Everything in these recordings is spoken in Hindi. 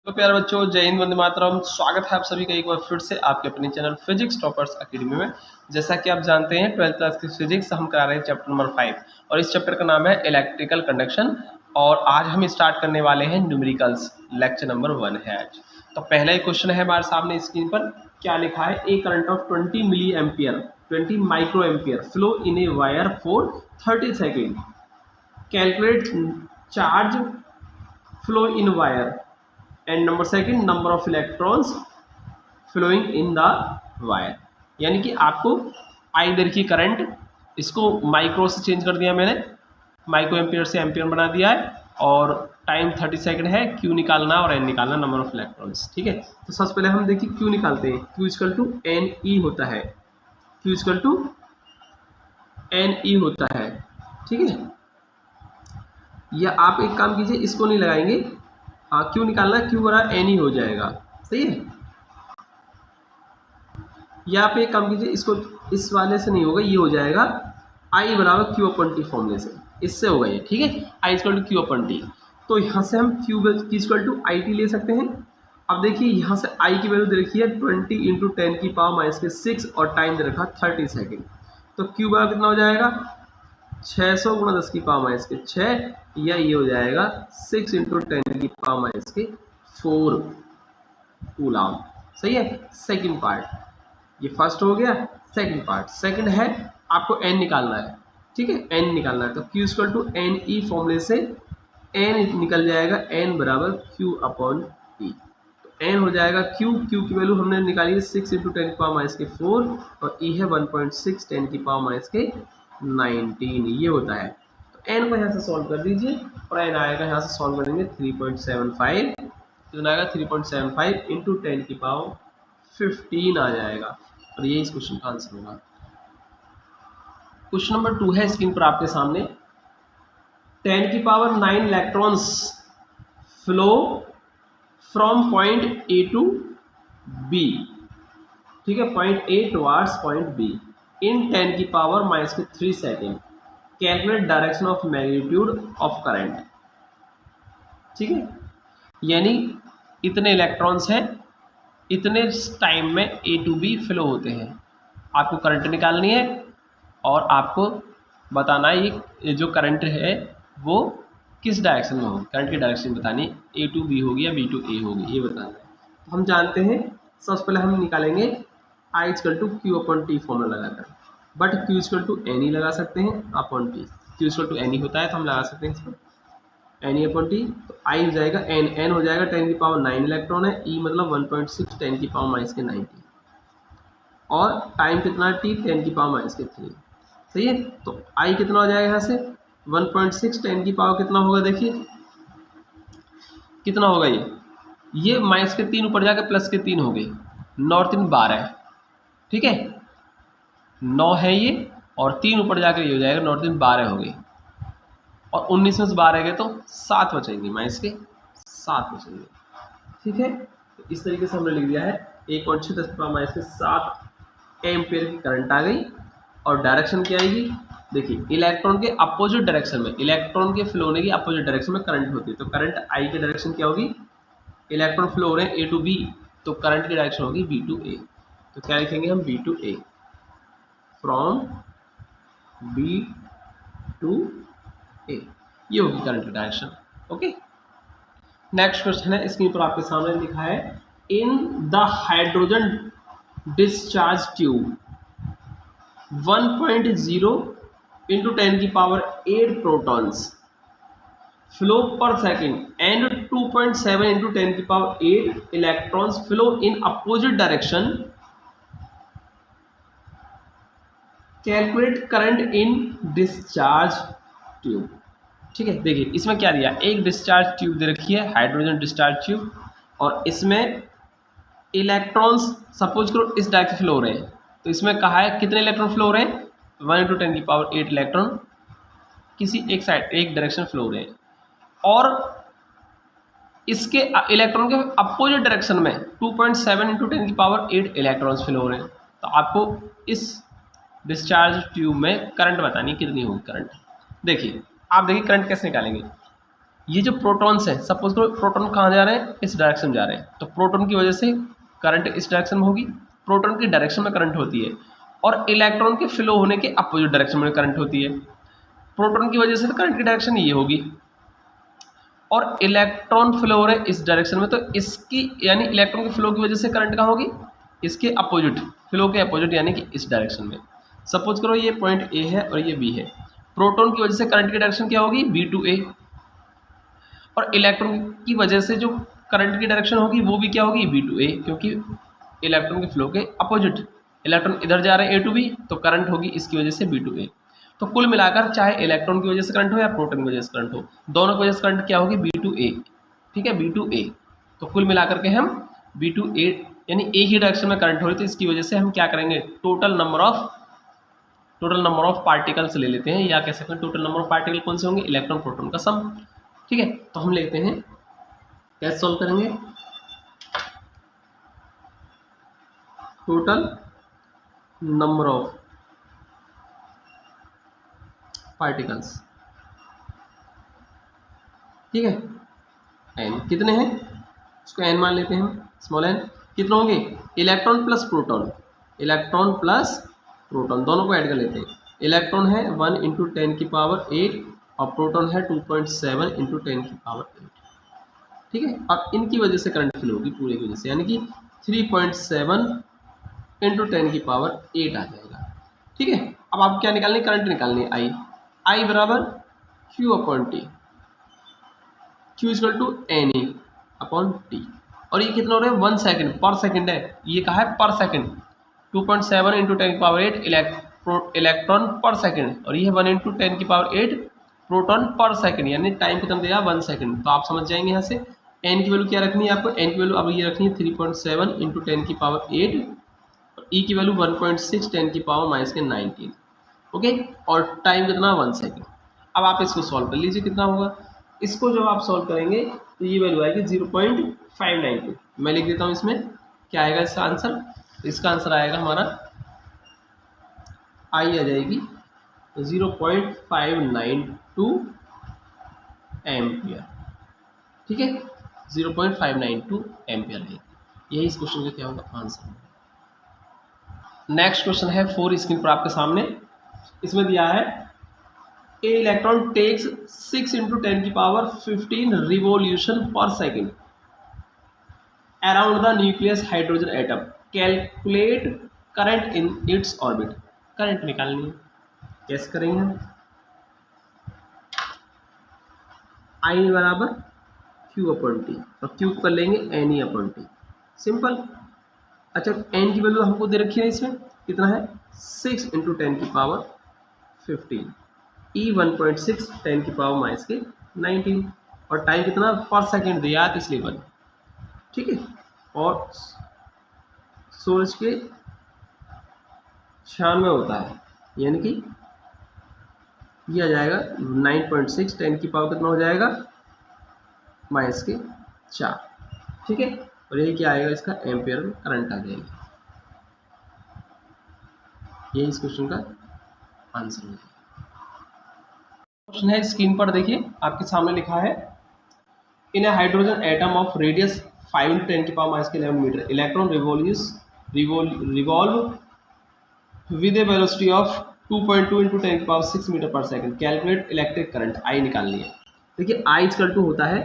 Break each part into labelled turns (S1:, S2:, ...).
S1: तो प्यारे बच्चों, जय हिंद, वंदे मातरम। स्वागत है आप सभी का एक बार फिर से आपके अपने चैनल फिजिक्स टॉपर्स अकेडमी में। जैसा कि आप जानते हैं 12th क्लास की फिजिक्स हम करा रहे हैं चैप्टर नंबर 5 और इस चैप्टर का नाम है इलेक्ट्रिकल कंडक्शन। और आज हम स्टार्ट करने वाले हैं न्यूमेरिकल्स, लेक्चर नंबर 1 है आज। तो पहला ही क्वेश्चन है हमारे सामने स्क्रीन पर, क्या लिखा है? A current of 20 milli ampere 20 micro ampere flow in a wire for 30 second, calculate charge flow in wire and number second number of electrons flowing in the wire. यानी कि आपको आई देखिए करंट, इसको माइक्रो से चेंज कर दिया मैंने, माइक्रो एम्पियर से एम्पियर बना दिया है और टाइम 30 सेकंड है। क्यू निकालना और एन निकालना, नंबर ऑफ इलेक्ट्रॉन्स। ठीक है, तो सबसे पहले हम देखिए क्यू निकालते हैं। Q equal to N E होता है, Q equal to N E होता है। ठीक है, या आप एक काम कीजिए, इसको नहीं लगाएंगे, हाँ क्यू निकालना, क्यू बराबर एन ही हो जाएगा। सही है, या आप एक काम कीजिए, इसको इस वाले से नहीं होगा, ये हो जाएगा आई बराबर क्यू अपन टी फॉर्मूले से, इससे होगा ये। ठीक है, I equal to Q upon T. तो यहाँ से हम Q equal to I T ले सकते हैं। अब देखिए यहाँ से आई की वैल्यू दे रखी है 20 इंटू 10 की पावर माइनस के 6 और टाइम दे रखा 30 सेकेंड। तो क्यू बराबर कितना हो जाएगा? 600 गुणा 10 की पावर माइनस के 6, या ये हो जाएगा 6 इंटू 10 की पावर माइनस के 4 कूलम। सही है, सेकंड पार्ट ये फर्स्ट हो गया। सेकंड पार्ट, सेकंड है आपको एन निकालना है। ठीक है, एन निकालना है, तो Q equal to N E फॉर्मूले से एन निकल जाएगा, एन बराबर क्यू अपॉन ई। तो एन हो जाएगा क्यू, क्यू की वैल्यू हमने निकाली है 6 इंटू 10 की पावर माइनस के 4 और ई है 1.6 10 की पावर माइनस के 19, ये होता है। तो एन को यहाँ से सॉल्व कर दीजिए और एन आएगा, यहाँ से सॉल्व करेंगे 3.75, कितना आएगा 3.75 इंटू 10 की पावर 15 आ जाएगा और ये इस क्वेश्चन का आंसर होगा। क्वेश्चन नंबर 2 है स्क्रीन पर आपके सामने। 10 की power 9 electrons flow from point A to B. ठीक है, point A towards point B in 10 की पावर माइनस के 3 second, calculate direction of magnitude of current. ठीक है, यानी इतने इलेक्ट्रॉन्स हैं, इतने टाइम में ए टू बी फ्लो होते हैं। आपको करंट निकालनी है और आपको बताना है ये जो करंट है वो किस डायरेक्शन में होगी, करंट की डायरेक्शन बतानी है, ए टू बी होगी या बी टू ए होगी, ये बताना है। तो हम जानते हैं, सबसे पहले हम निकालेंगे I equal to Q upon T formula लगाकर, but Q equal to N ही लगा सकते हैं upon T. Q equal to N ही होता है तो हम लगा सकते हैं इस पर एन ई अपॉन टी। तो आई हो जाएगा एन, एन हो जाएगा 10 की पावर 9 इलेक्ट्रॉन है, ई मतलब 1.6 10 की पावर माइनस के 90 और टाइम कितना टी 10 की पावर माइनस के 3। सही है, तो आई कितना हो जाएगा यहाँ से 1.6 10 की पावर कितना होगा, देखिए कितना होगा, ये माइनस के 3 ऊपर जाकर प्लस के 3 हो गए, 9 और 3 12। ठीक है, 9 है ये और 3 ऊपर जाकर ये हो जाएगा 9 और 3 12 हो गए और 19 में से 12 गए तो 7 बचेंगे, माइनस के 7 बचेंगे। ठीक है, तो इस तरीके से हमने लिख दिया है 1.6 10 की पावर माइनस के 7 एम्पियर की करंट आ गई। और डायरेक्शन क्या आएगी, देखिए इलेक्ट्रॉन के अपोजिट डायरेक्शन में, इलेक्ट्रॉन के फ्लो होने की अपोजिट डायरेक्शन में करंट होती है। तो करंट आई की डायरेक्शन क्या होगी, इलेक्ट्रॉन फ्लो हो रहे हैं ए टू बी, तो करंट की डायरेक्शन होगी बी टू ए। तो क्या लिखेंगे हम, B to A, from B to A, ये होगी करंट की डायरेक्शन। ओके, नेक्स्ट क्वेश्चन है स्क्रीन पर आपके सामने लिखा है, in the hydrogen discharge tube 1.0 into 10 की power 8 protons flow per second and 2.7 into 10 की power 8 electrons flow in opposite direction, calculate current in discharge tube. ठीक है, देखिए इसमें क्या दिया, एक डिस्चार्ज ट्यूब दे रखी है, हाइड्रोजन डिस्चार्ज ट्यूब, और इसमें इलेक्ट्रॉन्स सपोज करो इस डायरेक्शन फ्लो हो रहे हैं। तो इसमें कहा है कितने इलेक्ट्रॉन फ्लो हो रहे हैं, 1 इंटू 10 की पावर 8 इलेक्ट्रॉन किसी एक साइड, एक डायरेक्शन फ्लो हो रहे हैं, और इसके इलेक्ट्रॉन के अपोजिट डायरेक्शन में 2.7 इंटू 10 की पावर 8 इलेक्ट्रॉन्स फ्लो हो रहे हैं। तो आपको इस डिस्चार्ज ट्यूब में करंट बतानी कितनी होगी करंट। देखिए आप देखिए करंट कैसे निकालेंगे, ये जो प्रोटॉन्स हैं, सपोज करो प्रोटॉन कहाँ जा रहे हैं, इस डायरेक्शन में जा रहे हैं, तो प्रोटॉन की वजह से करंट इस डायरेक्शन में होगी, प्रोटॉन की डायरेक्शन में करंट होती है, और इलेक्ट्रॉन के फ्लो होने के अपोजिट डायरेक्शन में करंट होती है। प्रोटॉन की वजह से तो करंट की डायरेक्शन ये होगी, और इलेक्ट्रॉन फ्लो हो रहे हैं इस डायरेक्शन में, तो इसकी यानी इलेक्ट्रॉन के फ्लो की वजह से करंट कहाँ होगी, इसके अपोजिट, फ्लो के अपोजिट यानी कि इस डायरेक्शन में। सपोज करो ये पॉइंट ए है और ये बी है, प्रोटॉन की वजह से करंट की डायरेक्शन क्या होगी, बी टू ए, और इलेक्ट्रॉन की वजह से जो करंट की डायरेक्शन होगी वो भी क्या होगी, बी टू ए, क्योंकि इलेक्ट्रॉन के फ्लो के अपोजिट, इलेक्ट्रॉन इधर जा रहे हैं ए टू बी, तो करंट होगी इसकी वजह से बी टू ए। तो कुल मिलाकर चाहे इलेक्ट्रॉन की वजह से करंट हो या प्रोटॉन की वजह से करंट हो, दोनों की वजह से करंट क्या होगी, बी टू ए। ठीक है, बी टू ए। तो कुल मिलाकर के हम बी टू ए यानी एक ही डायरेक्शन में करंट हो रही, तो इसकी वजह से हम क्या करेंगे, टोटल नंबर ऑफ पार्टिकल्स ले लेते हैं, या कह सकते हैं टोटल नंबर ऑफ पार्टिकल कौन से होंगे, इलेक्ट्रॉन प्रोटॉन का सम। ठीक है, तो हम लेते हैं, कैसे सॉल्व करेंगे, टोटल नंबर ऑफ पार्टिकल्स। ठीक है, एन कितने हैं, उसको एन मान लेते हैं हम, स्मॉल एन। कितने होंगे, electron plus proton, electron plus proton दोनों को ऐड कर लेते हैं। इलेक्ट्रॉन है 1 इंटू 10 की पावर 8 और प्रोटॉन है 2.7 इंटू 10 की पावर 8। ठीक है, अब इनकी वजह से करंट फ्लो होगी पूरे की वजह से, यानी कि 3.7 इंटू 10 की पावर 8 आ जाएगा। ठीक है, अब आप क्या निकालनी, करंट निकालनी है, आई बराबर Q upon T, Q equal to N E upon T. और ये कितना हो रहा है, 1 सेकेंड पर सेकेंड है, ये कहा है पर सेकेंड, 2.7 इंटू 10 की पावर 8 इलेक्ट्रॉन पर सेकेंड, और ये है 1 इंटू 10 की पावर 8 प्रोटॉन पर सेकेंड, यानी टाइम कितना दिया, 1 सेकेंड। तो आप समझ जाएंगे यहाँ से एन की वैल्यू क्या रखनी है आपको, एन की वैल्यू अब ये रखनी है 3.7 इंटू 10 की पावर 8, और ई की वैल्यू 1.6 10 की पावर माइनस के 19। ओके, और टाइम कितना, 1 सेकेंड। अब आप इसको सॉल्व कर लीजिए, कितना होगा, इसको जब आप सॉल्व करेंगे तो ये वैल्यू आएगी 0.592। मैं लिख देता हूँ इसमें क्या आएगा इसका आंसर, तो इसका आंसर आएगा हमारा आई आ जाएगी 0.592 एम्पियर। ठीक है, 0.592 एम्पियर है, यही इस क्वेश्चन का क्या होगा आंसर। नेक्स्ट क्वेश्चन है 4 स्क्रीन पर आपके सामने, इसमें दिया है ए इलेक्ट्रॉन टेक्स 6 इंटू 10 की पावर 15 रिवोल्यूशन पर second around the nucleus hydrogen atom, calculate current in its orbit. Current निकालनी है, कैसे करेंगे हम, आई बराबर क्यू अपॉन टी, और क्यू कर लेंगे N E upon T, simple. अच्छा, एन की वैल्यू हमको दे रखी है इसमें, कितना है 6 इंटू 10 की पावर 15, ई 1.6 10 की पावर माइनस के 19, और टाइम कितना पर सेकेंड दिया है इसलिए 1। ठीक है, और सूरज के 96 होता है, यानी कि ये आ जाएगा 9.6 10 की पावर कितना हो जाएगा माइनस के 4। ठीक है, और यही क्या आएगा इसका एम्पियर में करंट आ जाएगा, यही इस क्वेश्चन का आंसर है। क्वेश्चन है स्क्रीन पर देखिए, आपके सामने लिखा है in a hydrogen atom of radius 5 into 10 की पावर माइनस के 11 meter electron revolve with a velocity of 2.2 into 10 की power 6 meter per second, calculate electric current, I निकालनी है। देखिए आई इक्वल टू होता है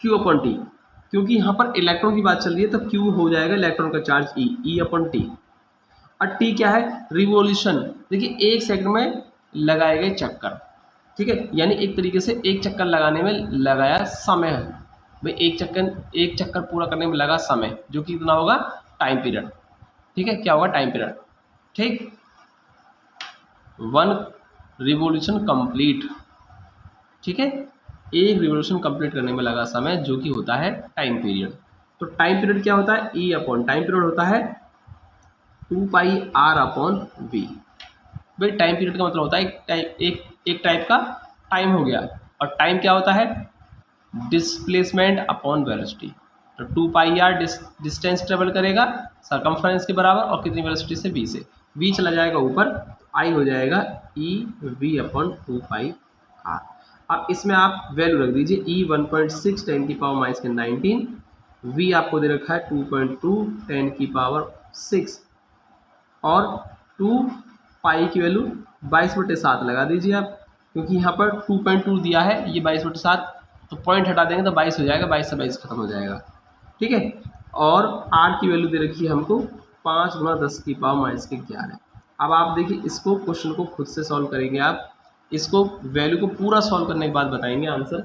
S1: क्यू अपॉन टी, क्योंकि यहाँ पर इलेक्ट्रॉन की बात चल रही है तो क्यू हो जाएगा इलेक्ट्रॉन का चार्ज ई अपॉन टी, और टी क्या है, रिवोल्यूशन। देखिए 1 सेकंड में लगाए गए चक्कर, ठीक है, यानी एक तरीके से एक चक्कर लगाने में लगाया समय है भाई, एक चक्कर पूरा करने में लगा समय, जो कि कितना होगा टाइम पीरियड। ठीक है, क्या होगा टाइम पीरियड, ठीक, 1 रिवोल्यूशन कंप्लीट। ठीक है, एक रिवोल्यूशन कंप्लीट करने में लगा समय, जो कि होता है टाइम पीरियड। तो टाइम पीरियड क्या होता है, ई अपॉन टाइम पीरियड होता है 2 पाई आर अपॉन वी। भाई टाइम पीरियड का मतलब होता है एक टाइप का टाइम हो गया, और टाइम क्या होता है डिस्प्लेसमेंट अपॉन वेलोसिटी। तो 2 पाई आर डिस्टेंस ट्रेवल करेगा सरकमफ्रेंस के बराबर, और कितनी वेलोसिटी से, v से, v चला जाएगा ऊपर, आई हो जाएगा E V upon 2 pi R. अब इसमें आप वैल्यू रख दीजिए ई 1.6 10 की पावर माइनस के 19, वी आपको दे रखा है 2.2 10 की पावर 6 और 2 पाई की वैल्यू 22/7 लगा दीजिए आप, क्योंकि यहाँ पर 2.2 दिया है, ये 22/7, तो पॉइंट हटा देंगे तो 22 हो जाएगा, 22 से 22 खत्म हो जाएगा, ठीक है। और आर की वैल्यू दे रखी है हमको 5 × 10 की पावर माइनस के 11। अब आप देखिए इसको क्वेश्चन को खुद से सॉल्व करेंगे आप, इसको वैल्यू को पूरा सॉल्व करने के बाद बताएंगे आंसर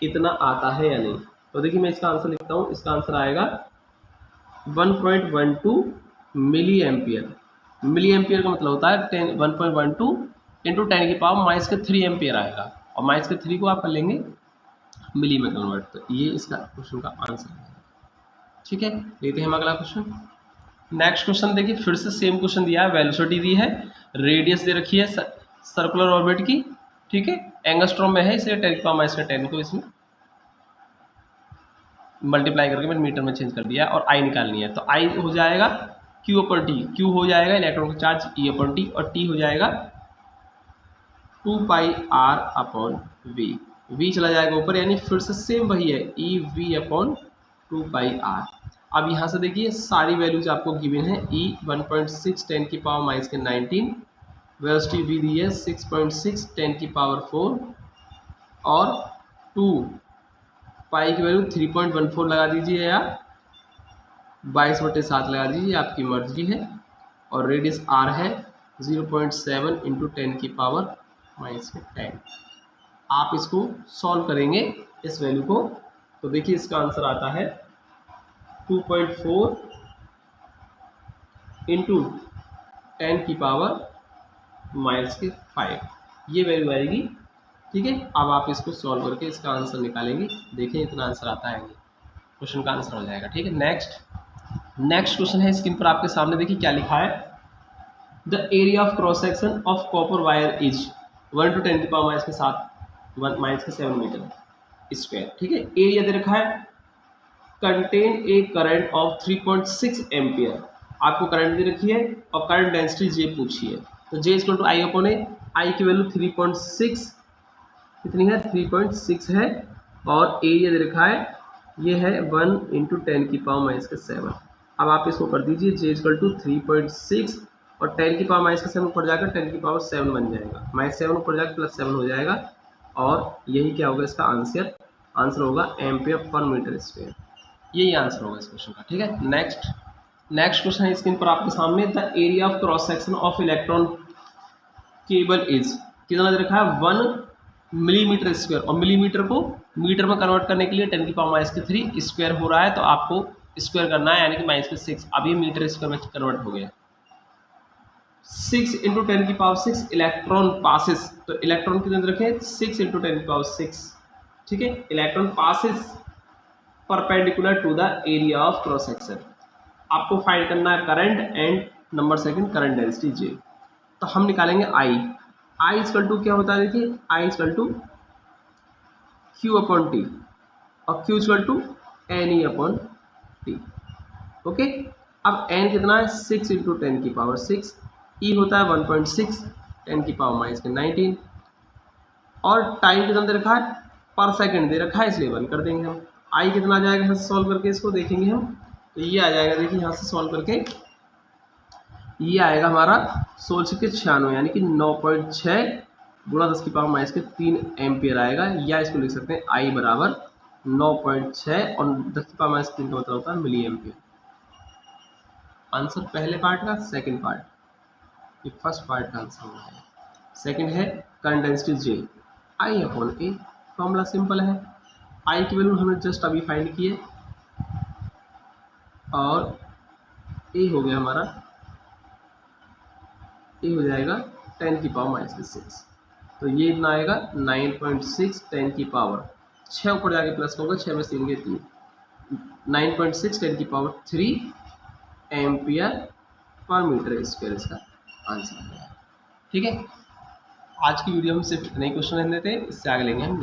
S1: कितना आता है या नहीं। तो देखिए मैं इसका आंसर लिखता हूँ, इसका आंसर आएगा 1.12 मिली एम्पियर। मिली एम्पियर का मतलब होता है 1.12 इंटू 10 की पावर माइनस के 3 एम्पियर आएगा, और माइनस के 3 को आप कर लेंगे मिली में कन्वर्ट, तो ये इसका क्वेश्चन का आंसर है, ठीक है। लेते हैं हम अगला क्वेश्चन। नेक्स्ट क्वेश्चन देखिए, फिर से सेम क्वेश्चन दिया है, वेलोसिटी दी है, रेडियस दे रखी है सर्कुलर ऑर्बिट की, ठीक है, एंगस्ट्रॉम में है, इसलिए 10 की पावर माइनस के 10 को इसमें मल्टीप्लाई करके मैंने मीटर में चेंज कर दिया, और आई निकालनी है, तो आई हो जाएगा Q/T, Q हो जाएगा इलेक्ट्रॉन का चार्ज E/T, और T हो जाएगा 2πr/V, V चला जाएगा ऊपर, यानी फिर से सेम वही है EV/2πr। अब यहाँ से देखिए सारी वैल्यूज आपको गिवन है, E 1.6 10 की पावर माइनस के 19, वेलोसिटी V दी है 6.6 10 की पावर 4, और 2 पाई की वैल्यू 3.14 लगा दीजिए, या 22/7 लगा दीजिए, आपकी मर्जी है, और रेडियस R है 0.7 इंटू 10 की पावर माइनस के 10। आप इसको सॉल्व करेंगे इस वैल्यू को, तो देखिए इसका आंसर आता है 2.4 इंटू 10 की पावर माइनस के 5, ये वैल्यू आएगी, ठीक है। अब आप इसको सॉल्व करके इसका आंसर निकालेंगे, देखें इतना आंसर आता है, क्वेश्चन का आंसर हो जाएगा, ठीक है। नेक्स्ट क्वेश्चन है स्क्रीन पर आपके सामने, देखिए क्या लिखा है, the area of cross section of copper wire is 1 × 10 की पावर माइनस के 7 मीटर स्क्वायर, ठीक है। एरिया दे रखा है, contain a current of 3.6 ampere, आपको करंट दे रखी है और करंट डेंसिटी जे पूछी है, तो जे इक्वल टू I/A, आई की वैल्यू 3.6 कितनी है, 3.6 है, और एरिया दे रखा है ये है 1 × 10 की पावर माइनस के 7। अब आप इसको कर दीजिए, जे इक्वल टू 3.6 और 10 की पावर माइनस के 7 ऊपर जाकर 10 की पावर 7 बन जाएगा, -7 ऊपर जाकर +7 हो जाएगा, और यही क्या होगा इसका आंसर होगा एम्पियर पर मीटर स्क्वायर, यही आंसर होगा इस क्वेश्चन का, ठीक है। नेक्स्ट क्वेश्चन है स्क्रीन पर आपके सामने, the area of cross section of electron cable is, कितना दे रखा है 1 मिलीमीटर स्क्वायर, और मिलीमीटर को मीटर में कन्वर्ट करने के लिए 10 की पावर माइनस के 3 स्क्वायर हो रहा है, तो आपको स्क्वायर करना है, यानी कि -6, अभी मीटर स्क्वायर में कन्वर्ट हो गया। 6 × 10 की पावर 6 इलेक्ट्रॉन पासिस, तो इलेक्ट्रॉन कितने रखें 6 × 10 की पावर 6, ठीक है। Electron passes perpendicular to the area of cross section, आपको फाइंड करना है current and number second current density J, तो हम निकालेंगे आई इक्वल टू क्या होता है, देखिए आई इक्वल टू Q/T और Q equal to NE/T, okay. अब n कितना है 6 × 10 की पावर 6, E होता है 1.6 10 की पावर माइनस के 19, और टाइम कितना दे रखा है पर सेकंड दे रखा है, इसलिए 1 कर देंगे हम। आई कितना आ जाएगा यहाँ से सॉल्व करके इसको देखेंगे हम, तो ये आ जाएगा, देखिए यहाँ से सॉल्व करके ये आएगा हमारा 1696, यानी कि 9.6 × 10 की पावर माइनस के 3 एम्पियर आएगा, या इसको लिख सकते हैं आई बराबर 9.6 और 10 की पावर माइनस 3 का मतलब होता है मिली एम्पियर। आंसर पहले पार्ट का, सेकंड पार्ट, ये फर्स्ट पार्ट का आंसर होगा। सेकंड है करंट डेंसिटी जे, I/A, फॉर्मूला सिंपल है, आई की वैल्यू हमने जस्ट अभी फाइंड की है, और ए हो गया हमारा, ए हो जाएगा 10 की पावर माइनस के 6, तो ये इतना आएगा 9.6 10 की पावर 6 ऊपर जाके प्लस होगा, 6 में 3 के 3, 9.6 10 की power 3 ampere per metre square इसका आंसर है, ठीक है। आज की वीडियो में सिर्फ इतने ही क्वेश्चन रहने देते हैं, इससे आगे लेंगे हम।